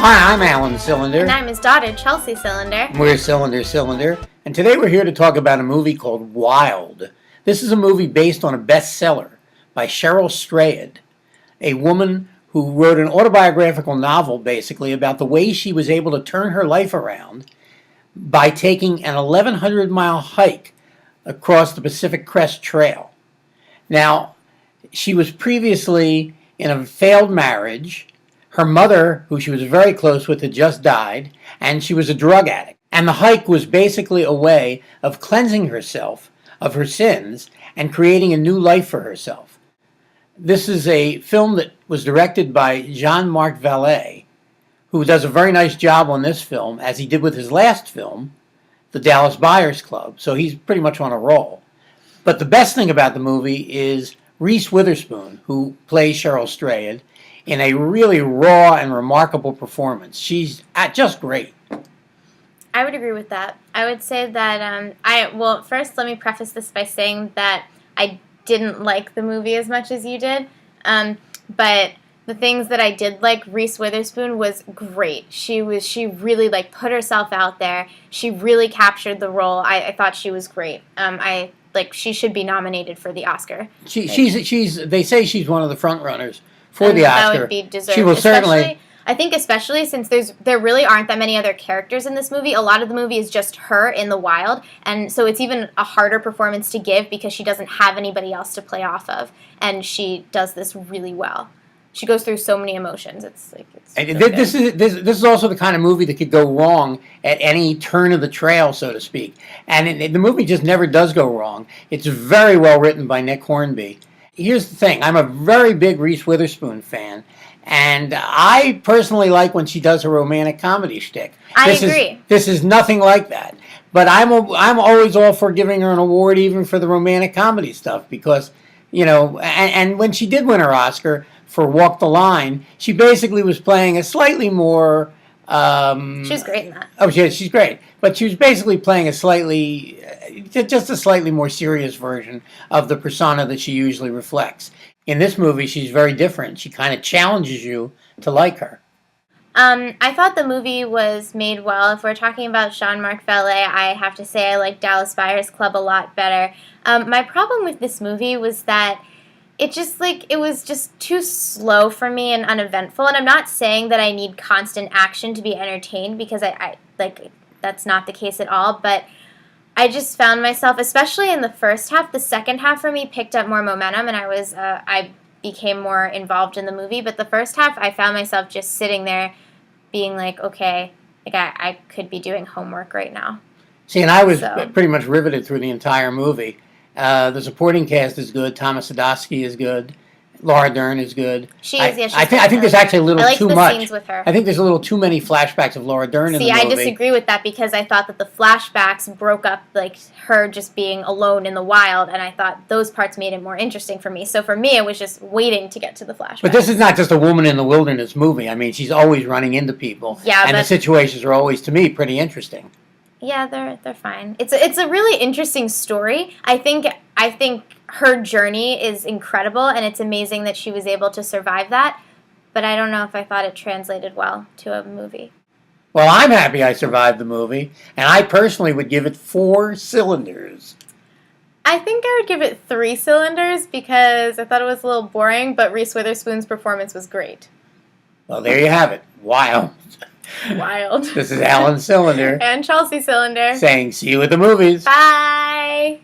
Hi, I'm Alan Cylinder. And I'm his daughter, Chelsea Cylinder. We're Cylinder. And today we're here to talk about a movie called Wild. This is a movie based on a bestseller by Cheryl Strayed, a woman who wrote an autobiographical novel, basically, about the way she was able to turn her life around by taking an 1,100-mile hike across the Pacific Crest Trail. Now, she was previously in a failed marriage. Her mother, who she was very close with, had just died, and she was a drug addict. And the hike was basically a way of cleansing herself of her sins and creating a new life for herself. This is a film that was directed by Jean-Marc, who does a very nice job on this film, as he did with his last film, The Dallas Buyers Club. So he's pretty much on a roll. But the best thing about the movie is Reese Witherspoon, who plays Cheryl Strayed, in a really raw and remarkable performance. She's just great. I would agree with that. I would say that, first let me preface this by saying that I didn't like the movie as much as you did, but the things that I did like, Reese Witherspoon was great. She really put herself out there. She really captured the role. I thought she was great. She should be nominated for the Oscar. They say she's one of the front runners for the Oscar. That would be deserved. She will certainly. I think especially since there really aren't that many other characters in this movie. A lot of the movie is just her in the wild, and so it's even a harder performance to give because she doesn't have anybody else to play off of, and she does this really well. She goes through so many emotions. This is also the kind of movie that could go wrong at any turn of the trail, so to speak. And the movie just never does go wrong. It's very well written by Nick Hornby. Here's the thing. I'm a very big Reese Witherspoon fan. And I personally like when she does her romantic comedy shtick. I agree. This is nothing like that. But I'm always all for giving her an award even for the romantic comedy stuff because, and when she did win her Oscar for Walk the Line, she basically was playing a slightly more... she was great in that. Oh, she's great. But she was basically playing just a slightly more serious version of the persona that she usually reflects. In this movie, she's very different. She kind of challenges you to like her. I thought the movie was made well. If we're talking about Jean-Marc, I have to say I like Dallas Buyers Club a lot better. My problem with this movie was that it was just too slow for me and uneventful. And I'm not saying that I need constant action to be entertained because I that's not the case at all. But I just found myself, especially in the first half, the second half for me picked up more momentum, and I became more involved in the movie. But the first half, I found myself just sitting there, being like, okay, I could be doing homework right now. See, and I was pretty much riveted through the entire movie. The supporting cast is good. Thomas Sadoski is good. Laura Dern is good. She is, yeah. I think there's actually a little too much. I like the scenes with her. I think there's a little too many flashbacks of Laura Dern in the movie. See, I disagree with that because I thought that the flashbacks broke up her just being alone in the wild, and I thought those parts made it more interesting for me. So for me, it was just waiting to get to the flashbacks. But this is not just a woman in the wilderness movie. I mean, she's always running into people. Yeah, and the situations are always, to me, pretty interesting. Yeah, they're fine. It's a really interesting story. I think her journey is incredible, and it's amazing that she was able to survive that. But I don't know if I thought it translated well to a movie. Well, I'm happy I survived the movie, and I personally would give it 4 cylinders. I think I would give it 3 cylinders because I thought it was a little boring, but Reese Witherspoon's performance was great. Well, there you have it. Wild. Wild. This is Alan Cylinder. And Chelsea Cylinder. Saying see you at the movies. Bye.